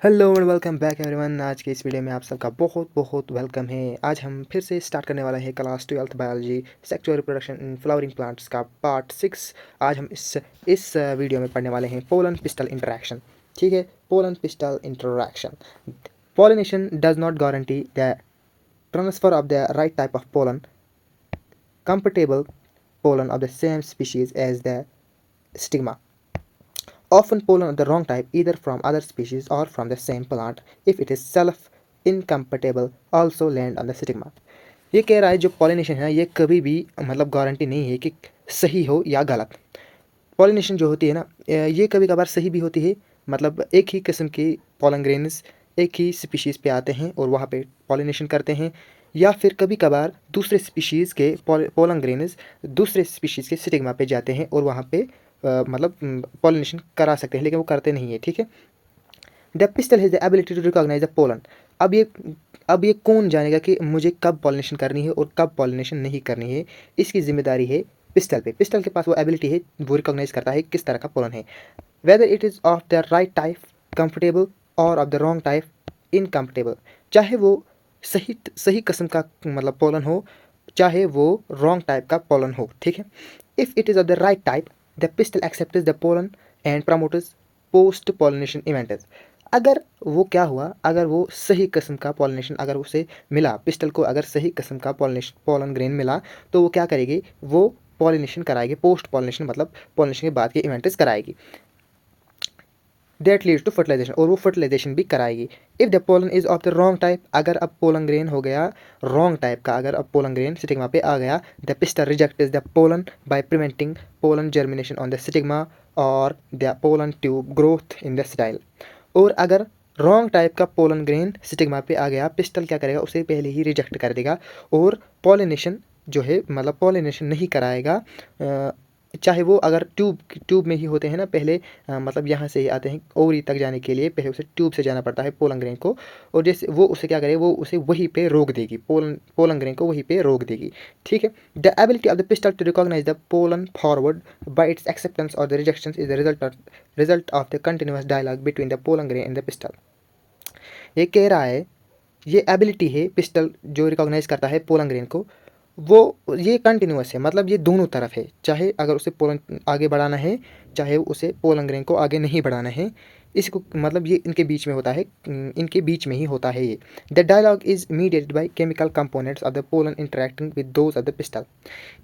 Hello and welcome back everyone. आज के इस वीडियो में आप सबका बहुत बहुत वेलकम है। आज हम फिर से स्टार्ट करने वाला है class 12th biology sexual reproduction in flowering plants का पार्ट 6। आज हम इस वीडियो में पढ़ने वाले हैं पोलन पिस्टल इंटरैक्शन। ठीक है, pollen pistol interaction. Pollination does not guarantee the transfer of the right type of pollen compatible pollen of the same species as the stigma. Often pollen of the wrong type either from other species or from the same plant if it is self incompatible also land on the stigma. ये कह रहा है जो pollination है ये कभी भी मतलब गारंटी नहीं है कि सही हो या गलत। पॉलिनेशन जो होती है ना ये कभी कभार सही भी होती है, मतलब एक ही किस्म के पॉलन ग्रेन्स एक ही स्पीशीज़ पे आते हैं और वहाँ पे पॉलिनेशन करते हैं, या फिर कभी कभार दूसरे स्पीशीज़ के पोलन ग्रेन्स दूसरे स्पीशीज़ के स्टिग्मा पे जाते हैं और वहाँ पे मतलब पॉलिनेशन करा सकते हैं, लेकिन वो करते नहीं है। ठीक है, the pistil has the ability to recognise the pollen. अब ये कौन जानेगा कि मुझे कब पॉलिनेशन करनी है और कब पॉलिनेशन नहीं करनी है, इसकी जिम्मेदारी है पिस्टल पे। पिस्टल के पास वो एबिलिटी है, वो रिकॉग्नाइज करता है किस तरह का पोलन है, whether it is of the right type comfortable और of the wrong type uncomfortable. चाहे वो सही सही किस्म का मतलब पोलन हो, चाहे वो रॉन्ग टाइप का पोलन हो। ठीक है, if it is of the right type the pistol accepts the pollen and promotes post pollination events. अगर वो क्या हुआ, अगर वो सही किस्म का पॉलिनेशन अगर उसे मिला, पिस्टल को अगर सही किस्म का पॉलिनेशन पॉलन ग्रेन मिला, तो वो क्या करेगी, वो पॉलिनेशन कराएगी, पोस्ट पॉलिनेशन मतलब पॉलिनेशन के बाद के इवेंट्स कराएगी, दैट लीड्स टू फर्टिलाइजेशन, और वो फर्टिलाइजेशन भी कराएगी। If the pollen is of the wrong type, अगर अब पोलन ग्रेन हो गया रॉन्ग टाइप का, अगर अब पोलन ग्रेन स्टिग्मा पे आ गया, the pistil rejects the pollen by preventing pollen germination on the stigma और the pollen tube growth in the style. और अगर रॉन्ग टाइप का पोलन ग्रेन स्टिग्मा पे आ गया, पिस्टल क्या करेगा, उसे पहले ही रिजेक्ट कर देगा और पॉलिनेशन जो है मतलब पॉलिनेशन नहीं कराएगा। चाहे वो अगर ट्यूब में ही होते हैं ना पहले, मतलब यहाँ से ही आते हैं ओवरी तक जाने के लिए पहले उसे ट्यूब से जाना पड़ता है पोलन ग्रेन को, और जैसे वो उसे क्या करे, वो उसे वहीं पे रोक देगी, पोलन ग्रेन को वहीं पे रोक देगी। ठीक है, the ability of the pistil to recognise the pollen forward by its acceptance और the rejection is the result of the continuous dialogue between the pollen grain and the pistil. ये कह रहा है ये एबिलिटी है पिस्टल जो recognise करता है पोलन ग्रेन को, वो ये कंटिन्यूअस है, मतलब ये दोनों तरफ है, चाहे अगर उसे पोलन आगे बढ़ाना है, चाहे उसे पोलन ग्रेन को आगे नहीं बढ़ाना है, इसको मतलब ये इनके बीच में होता है, इनके बीच में ही होता है ये। The dialogue is mediated by chemical components of the pollen interacting with those of the pistil.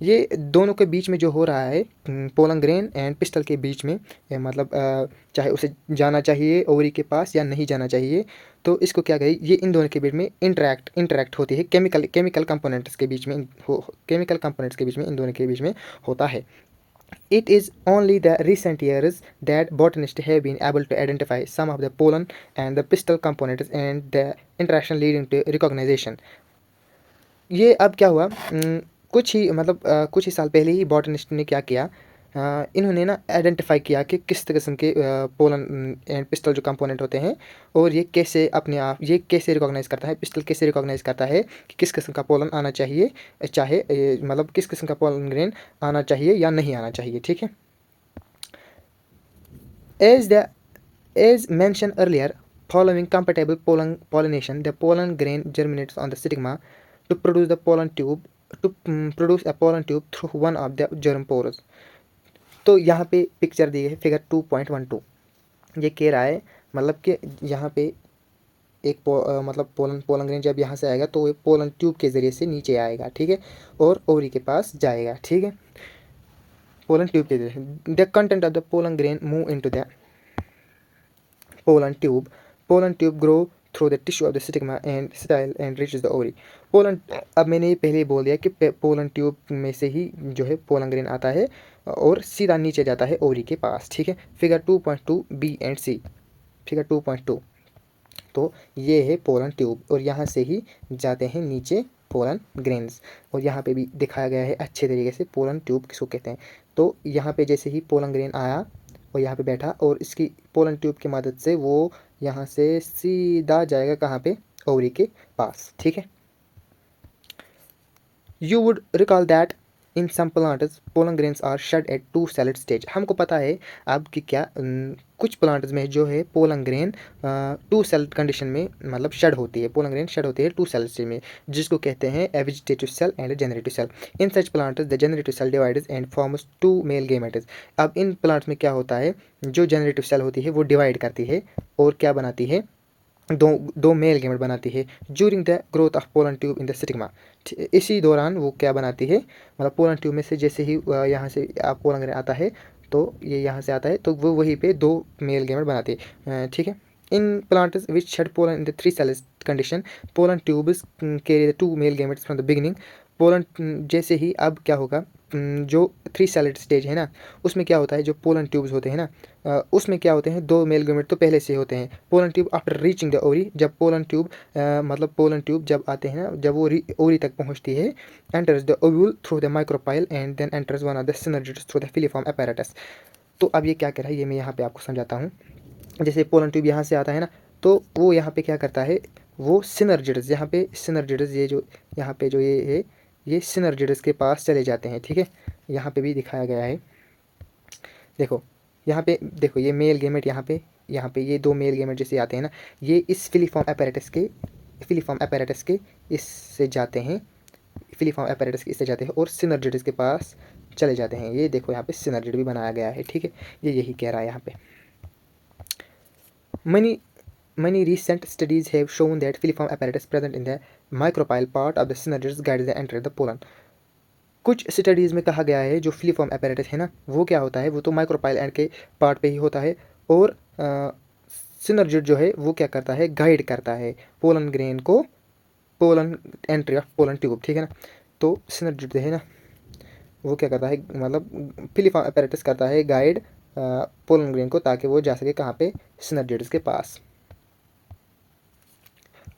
ये दोनों के बीच में जो हो रहा है पोलन ग्रेन एंड पिस्टल के बीच में, मतलब चाहे उसे जाना चाहिए ओवरी के पास या नहीं जाना चाहिए, तो इसको क्या कहें, ये इन दोनों के बीच में इंटरेक्ट होती है, केमिकल कंपोनेंट्स के बीच में केमिकल कंपोनेंट्स के बीच में इन दोनों के बीच में होता है। It is only the recent years that botanists have been able to identify some of the pollen and the pistil components and the interaction leading to recognition. ये अब क्या हुआ, कुछ ही मतलब कुछ ही साल पहले ही बॉटनिस्ट ने क्या किया, इन्होंने ना आइडेंटिफाई किया कि किस किस्म के पोलन एंड पिस्टल जो कंपोनेंट होते हैं, और ये कैसे अपने आप ये कैसे रिकॉग्नाइज करता है, पिस्टल कैसे रिकॉग्नाइज करता है कि किस किस्म का पोलन आना चाहिए, चाहे मतलब किस किस्म का पोलन ग्रेन आना चाहिए या नहीं आना चाहिए। ठीक है, as the as mentioned earlier following compatible pollination the pollen grain germinates on the stigma to produce the pollen tube produce a pollen tube through one of the germ pores। तो यहाँ पे पिक्चर दी है figure 2.12। ये कह रहा है मतलब कि यहाँ पे एक मतलब पोलन ग्रेन जब यहाँ से आएगा तो वो पोलन ट्यूब के ज़रिए से नीचे आएगा। ठीक है, और ओवरी के पास जाएगा। ठीक है, पोलन ट्यूब के ज़रिए the content of the pollen grain move into the pollen tube grow through the tissue of the stigma and style and reaches the ovary. Pollen, अब मैंने ये पहले ही बोल दिया कि पोलन ट्यूब में से ही जो है पोलन ग्रेन आता है और सीधा नीचे जाता है ओवरी के पास। ठीक है, figure 2.2 B and C. Figure 2.2, तो ये है पोलन ट्यूब और यहाँ से ही जाते हैं नीचे पोलन ग्रेन्स, और यहाँ पे भी दिखाया गया है अच्छे तरीके से पोलन ट्यूब किसको कहते हैं। तो यहाँ पे जैसे ही पोलन ग्रेन आया और यहाँ पे बैठा, और इसकी पोलन ट्यूब की मदद से वो यहाँ से सीधा जाएगा कहाँ पे, ओवरी के पास। ठीक है, you would recall that in some plants pollen grains are shed at two celled stage. हमको पता है अब कि क्या कुछ प्लांट्स में जो है pollen grain two celled condition में मतलब शेड होती है, पोलन ग्रेन शेड होती है टू सेलेड स्टेज में, जिसको कहते हैं a vegetative cell and a generative cell. In such plants the generative cell divides and forms two male gametes. अब इन प्लांट्स में क्या होता है, जो जेनरेटिव सेल होती है वो डिवाइड करती है और क्या बनाती है, दो दो मेल गेमेट बनाती है during the growth of pollen tube in the stigma. इसी दौरान वो क्या बनाती है, मतलब पोलन ट्यूब में से जैसे ही यहाँ से पोलन ग्रेन आता है तो ये यहाँ से आता है तो वो वहीं पे दो मेल गेमेट बनाती है, ठीक है। In plants which shed pollen in the three celled condition pollen tubes carry the two male gametes from the beginning. Pollen जैसे ही अब क्या होगा, जो थ्री सेलेड स्टेज है ना उसमें क्या होता है, जो पोलन ट्यूब्स होते हैं ना उसमें क्या होते हैं, दो मेल गेमेट तो पहले से होते हैं। Pollen tube after reaching the ovary, जब पोलन ट्यूब मतलब पोलन ट्यूब जब आते हैं ना, जब वो ओवरी तक पहुंचती है, enters the ovule through the micropyle and then enters one of the synergids through the filiform apparatus। तो अब ये क्या कर रहा है, ये मैं यहाँ पे आपको समझाता हूँ। जैसे पोलन ट्यूब यहाँ से आता है ना, तो वो यहाँ पे क्या करता है, वो सिनर्जिड्स, यहाँ पे सिनर्जिड्स, ये जो यहाँ पे जो ये है, ये सिनर्जिड्स के पास चले जाते हैं, ठीक है। यहाँ पे भी दिखाया गया है, देखो यहाँ पे देखो ये मेल गेमेट, यहाँ पे ये दो मेल गेमेट जैसे आते हैं ना, ये इस फिलीफॉर्म apparatus के इससे जाते हैं, फिलीफॉर्म apparatus के इससे जाते हैं और सिनर्जिड्स के पास चले जाते हैं। ये देखो यहाँ पे सिनर्जिड भी बनाया गया है, ठीक है। ये यही कह रहा है यहाँ पे। Many recent studies have shown that filiform apparatus present in the micropyle part of the synergids guides the entry of the pollen। कुछ स्टडीज़ में कहा गया है जो फिलीफॉर्म apparatus है ना वो क्या होता है, वो तो माइक्रोपाइल एंड के पार्ट पे ही होता है और सिनर्जिड जो है वो क्या करता है, गाइड करता है पोलन ग्रेन को, pollen entry of pollen tube, ठीक है ना। तो सिनर्जिड है ना वो क्या करता है, मतलब फिलीफॉर्म apparatus करता है गाइड पोलन ग्रेन को ताकि वो जा सके कहाँ पे, सिनर्जिड्स के पास।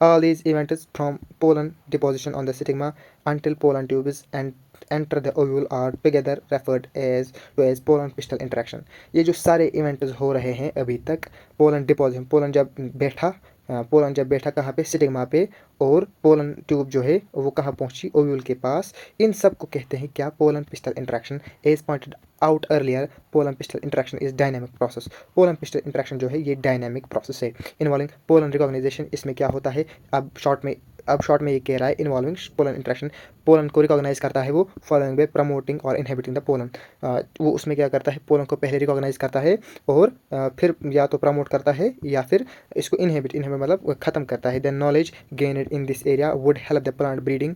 All these events from pollen deposition on the stigma until pollen tubes and enter the ovule are together referred as pollen pistil interaction। ये जो सारे इवेंट्स हो रहे हैं अभी तक, पोलन डिपोजिशन, पोलन जब बैठा कहाँ पे, स्टिग्मा पे, और पोलन ट्यूब जो है वो कहाँ पहुँची, ओव्यूल के पास, इन सब को कहते हैं क्या, pollen pistil interaction. As pointed out earlier pollen pistil interaction is dynamic process. Pollen pistil interaction जो है ये डायनामिक प्रोसेस है इन्वॉल्विंग पोलन रिकॉग्नाइजेशन। इसमें क्या होता है, अब शॉर्ट में ये कह रहा है इन्वॉल्विंग पोलन इंटरेक्शन, पोलन को रिकॉग्नाइज करता है वो फॉलोइंग बाय प्रमोटिंग और इनहिबिटिंग द पोलन। वो उसमें क्या करता है, पोलन को पहले रिकॉग्नाइज करता है और फिर या तो प्रमोट करता है या फिर इसको इनहिबिट मतलब ख़त्म करता है। The knowledge gained in this area would help the plant breeding.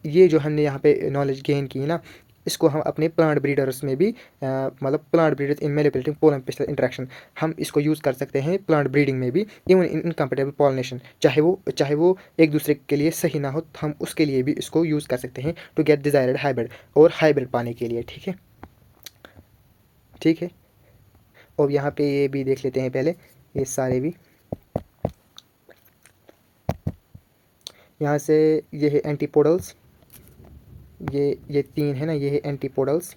ये जो हमने यहाँ पे नॉलेज गेन की ना, इसको हम अपने प्लांट ब्रीडर्स में भी मतलब प्लांट ब्रीडर्स इन मैनिपुलेटिंग पोलन पिस्टल इंटरेक्शन, हम इसको यूज़ कर सकते हैं प्लांट ब्रीडिंग में भी, इवन इन इनकम्पेटेबल पॉलिनेशन। चाहे वो एक दूसरे के लिए सही ना हो, हम उसके लिए भी इसको यूज़ कर सकते हैं टू गेट डिजायर्ड हाइब्रिड, और हाइब्रिड पाने के लिए, ठीक है, ठीक है। और यहाँ पे ये भी देख लेते हैं पहले, ये सारे भी यहाँ से, ये है एंटीपोडल्स, ये तीन है ना, ये है एंटीपोडल्स,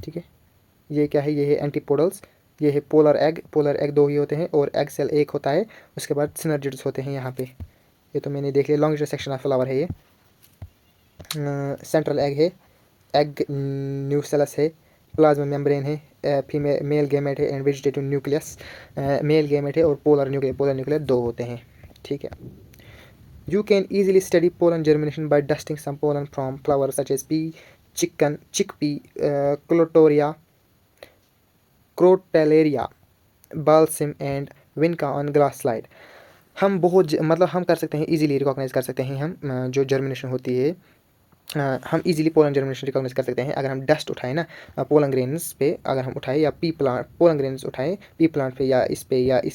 ठीक है। ये क्या है, ये है एंटीपोडल्स, ये है पोलर एग दो ही होते हैं और एग सेल एक होता है, उसके बाद सिनर्जिड्स होते हैं यहाँ पे। ये तो मैंने देख लिया, लॉन्गिट्यूडनल सेक्शन ऑफ फ्लावर है ये, सेंट्रल एग है, एग न्यूसेलस है, प्लाज्मा मेम्ब्रेन है, फीमेल मेल गैमेट है and vegetative nucleus, male gamete है और पोलर न्यूक्लियर दो होते हैं, ठीक है। You can easily study pollen germination by dusting some pollen from flowers such as pea, chickpea, clotoria, crotalaria, balsam and vinca on glass slide। हम मतलब हम कर सकते हैं, इजीली रिकॉग्नाइज कर सकते हैं हम जो जर्मिनेशन होती है, हम इजीली पोलन जर्मिनेशन रिकॉग्नाइज कर सकते हैं अगर हम डस्ट उठाएं ना, पोलन ग्रेन्स पे अगर हम उठाएं या पी प्लांट पोलन ग्रेन्स उठाएं पी प्लांट पे या इस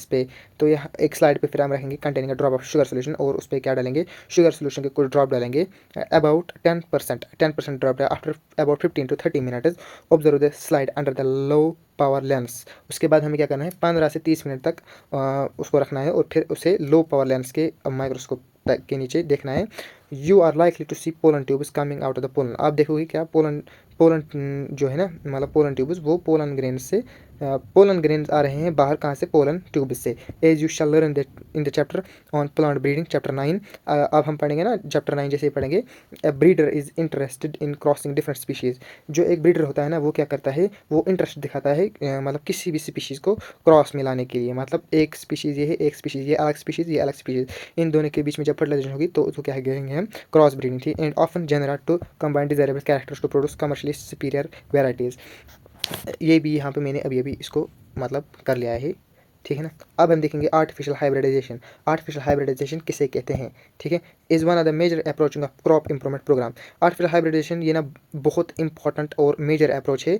पे, तो यह एक स्लाइड पे फिर हम रखेंगे containing a drop of sugar solution, और उस पर क्या डालेंगे, शुगर सोल्यूशन के कुछ ड्रॉप डालेंगे, about 10% drop after about 15 to 30 minute. Observe the slide under the low power lens. उसके बाद हमें क्या करना है, 15 से 30 मिनट तक उसको रखना है और फिर उसे लो पावर लेंस के माइक्रोस्कोप के नीचे देखना है। You are likely to see pollen tubes coming out of the pollen. आप देखोगे क्या पोलन पोलन जो है ना, मतलब पोलन ट्यूब्स वो पोलन ग्रेन से पोलन ग्रेन्स आ रहे हैं बाहर, कहाँ से? पोलन ट्यूब से। As you shall learn in the chapter on plant breeding chapter 9। अब हम पढ़ेंगे ना चैप्टर 9 जैसे ही पढ़ेंगे, a breeder is interested in crossing different species. जो एक ब्रीडर होता है ना, वो क्या करता है? वो इंटरेस्ट दिखाता है मतलब किसी भी स्पीशीज़ को क्रॉस मिलाने के लिए। मतलब एक स्पीशीज़ ये है, एक स्पीशीज़ ये अलग स्पीशीज़, ये अलग स्पीशीज़, इन दोनों के बीच में जब फर्टिलाइजेशन होगी तो उसको क्या कहेंगे हम? क्रॉस ब्रीडिंग थी। And often generate to combine desirable characters to produce commercially superior varieties. ये भी यहाँ पे मैंने अभी अभी इसको मतलब कर लिया है, ठीक है ना। अब हम देखेंगे आर्टिफिशियल हाइब्रिडाइजेशन। आर्टिफिशियल हाइब्रिडाइजेशन किसे कहते हैं? ठीक है, is one of the major approach of crop improvement programme. Artificial hybridisation ये ना बहुत इंपॉर्टेंट और मेजर अप्रोच है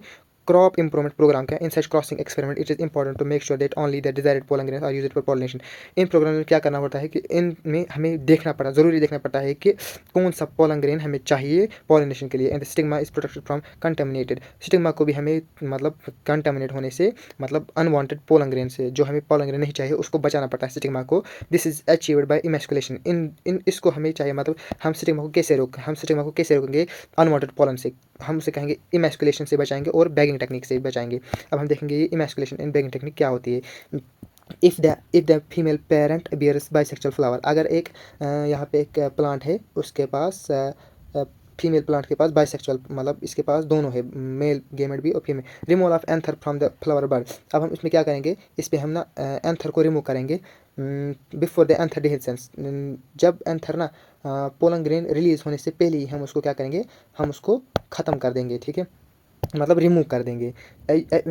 क्रॉप इंप्रूवमेंट प्रोग्राम का। In such crossing experiment it is important to make sure that only the desired pollen grains are used for pollination. इन programme में क्या करना पड़ता है कि इनमें हमें ज़रूरी देखना पड़ता है कि कौन सा पोलन ग्रेन हमें चाहिए पॉलिनेशन के लिए। And the stigma is protected from contaminated. Stigma को भी हमें मतलब कंटेमिनेट होने से, मतलब अनवांटेड पोलन ग्रेन से, जो हमें पोलन ग्रेन नहीं चाहिए उसको बचाना पड़ता है स्टिग्मा को। This is achieved by emasculation. इन इसको हमें चाहिए, मतलब हम स्टिग्मा को कैसे रोकेंगे अनवांटेड पोलन से? हम उसे कहेंगे इमैस्कुलेशन से बचाएंगे और बैगिंग टेक्निक से बचाएंगे। अब हम देखेंगे ये इमैस्कुलेशन एंड बैगिंग टेक्निक क्या होती है। If the female parent bears bisexual flower. अगर एक यहाँ पे एक प्लांट है, उसके पास फीमेल प्लांट के पास बाइसेक्सुअल, मतलब इसके पास दोनों है, मेल गेमेट भी और female. Removal of anther from the flower bird. अब हम इसमें क्या करेंगे? इस पर हम ना एंथर को रिमूव करेंगे बिफोर द एंथर डिहिसेंस। जब एंथर ना पोलन ग्रेन रिलीज होने से पहले ही हम उसको क्या करेंगे? हम उसको ख़त्म कर देंगे, ठीक है, मतलब रिमूव कर देंगे।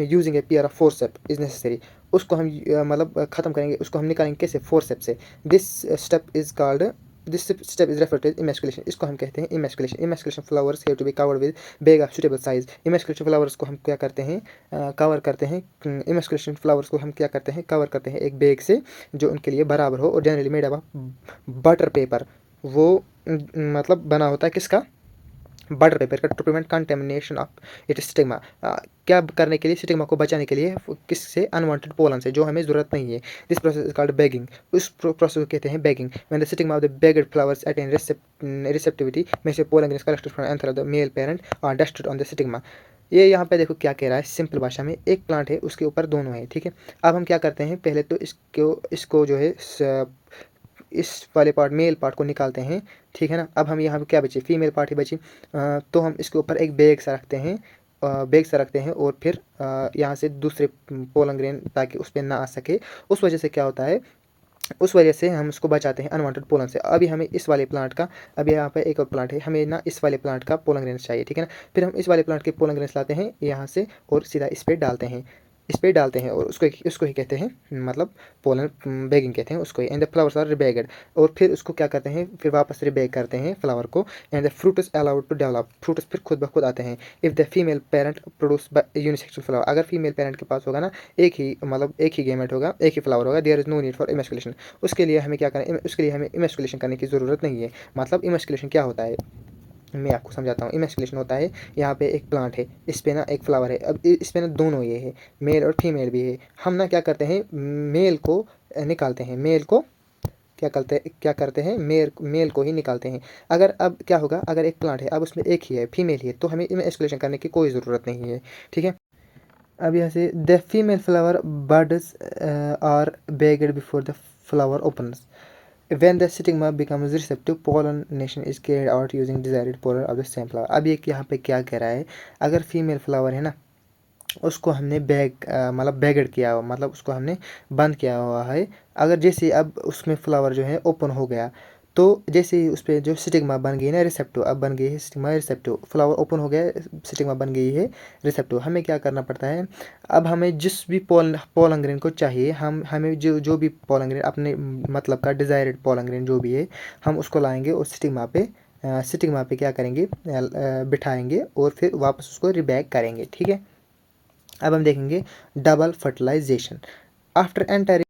Using a pair of forcep is necessary. उसको हम मतलब ख़त्म करेंगे, उसको हम निकालेंगे कैसे? फोर्सेप से। This step is referred to emasculation. इसको हम कहते हैं emasculation. Emasculation flowers have to be covered with bag of suitable size. Emasculation flowers को हम क्या करते हैं? कवर करते हैं। इमैस्कुलेशन फ्लावर्स को हम क्या करते हैं? कवर करते हैं एक बैग से जो उनके लिए बराबर हो, और generally made of butter paper. वो मतलब बना होता है किसका? बटर पेपर का। To prevent contamination of it stigma. क्या करने के लिए? स्टिग्मा को बचाने के लिए। किससे? अनवांटेड पोलन से, जो हमें ज़रूरत नहीं है। This process is called bagging. उस प्रोसेस को कहते हैं bagging. When the stigma of the bagged flowers attain receptivity में से pollen grains collected from anther of the male parent are dusted on the stigma. ये यहाँ पे देखो क्या कह रहा है सिंपल भाषा में। एक प्लांट है, उसके ऊपर दोनों है, ठीक है। अब हम क्या करते हैं? पहले तो इसको जो है इस वाले पार्ट, मेल पार्ट को निकालते हैं, ठीक है ना। अब हम यहाँ पे क्या बचे? फीमेल पार्ट ही बची। तो हम इसके ऊपर एक बैग सा रखते हैं, और फिर यहाँ से दूसरे पोलन ग्रेन ताकि उस पर ना आ सके। उस वजह से क्या होता है? उस वजह से हम उसको बचाते हैं अनवांटेड पोलन से। अभी हमें इस वाले प्लांट का, अभी यहाँ पे एक और प्लांट है, हमें ना इस वाले प्लांट का पोलन ग्रेन्स चाहिए, ठीक है ना। फिर हम इस वाले प्लांट के पोलन ग्रेन्स लाते हैं यहाँ से और सीधा इस पे डालते हैं और उसको ही कहते हैं मतलब पोलन बैगिंग कहते हैं उसको ही। And the flowers are rebagged. और फिर उसको क्या करते हैं? फिर वापस रिबैग करते हैं फ्लावर को। And the fruits allowed to develop. Fruits फिर खुद ब खुद आते हैं। If the female parent produce unisexual flower. अगर फीमेल पेरेंट के पास होगा ना एक ही गेमेट होगा, एक ही फ्लावर होगा, there is no need for emasculation. उसके लिए हमें क्या करें? उसके लिए हमें इमैस्कुलेशन करने की ज़रूरत नहीं है। मतलब इमैस्कुलेशन क्या होता है मैं आपको समझाता हूँ। इमैस्कुलेशन होता है, यहाँ पे एक प्लांट है, इस पे ना एक फ्लावर है, अब इस पे ना दोनों ये है, मेल और फीमेल भी है। हम ना क्या करते हैं? मेल को निकालते हैं, मेल को क्या करते हैं? मेल को ही निकालते हैं। अगर अब क्या होगा? अगर एक प्लांट है, अब उसमें एक ही है, फीमेल ही है, तो हमें इमैस्कुलेशन करने की कोई ज़रूरत नहीं है, ठीक है। अब यहाँ से the female flower buds are bagged before the flower opens. When the stigma becomes receptive, pollination is carried out using desired pollen of the same flower. अब ये यहाँ पे क्या कह रहा है? अगर फीमेल फ्लावर है ना, उसको हमने मतलब बैगड किया हुआ, मतलब उसको हमने बंद किया हुआ है। अगर जैसे अब उसमें फ्लावर जो है ओपन हो गया, तो जैसे ही उस पर जो स्टिग्मा बन गई ना रिसेप्टिव, अब बन गई है स्टिग्मा रिसेप्टिव, फ्लावर ओपन हो गया, स्टिग्मा बन गई है रिसेप्टिव। हमें क्या करना पड़ता है? अब हमें जिस भी पोलन ग्रेन को चाहिए, हमें जो भी पोलन ग्रेन अपने मतलब का डिज़ायर्ड पोलन ग्रेन जो भी है, हम उसको लाएंगे और स्टिग्मा पे क्या करेंगे? बिठाएंगे और फिर वापस उसको रिबैग करेंगे, ठीक है। अब हम देखेंगे डबल फर्टिलाइजेशन। After entering